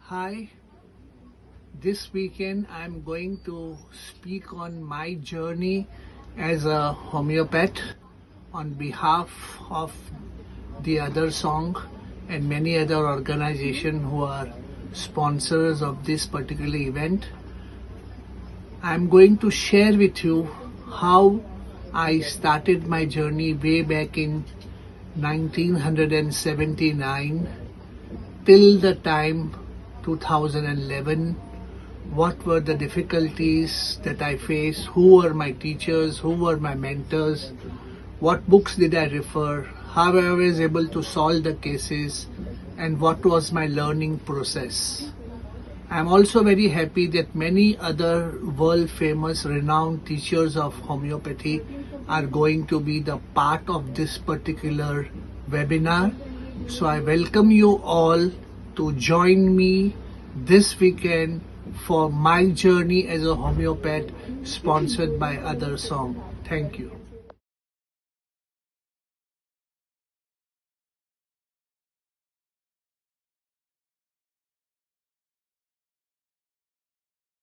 Hi, this weekend I'm going to speak on my journey as a homeopath on behalf of the other song and many other organizations who are sponsors of this particular event. I'm going to share with you how I started my journey way back in 1979 till the time 2011. What were the difficulties that I faced? Who were my teachers? Who were my mentors? What books did I refer? How I was able to solve the cases? And what was my learning process? I'm also very happy that many other world famous renowned teachers of homeopathy are going to be the part of this particular webinar. So I welcome you all to join me this weekend for my journey as a homeopath sponsored by Other Song. Thank you.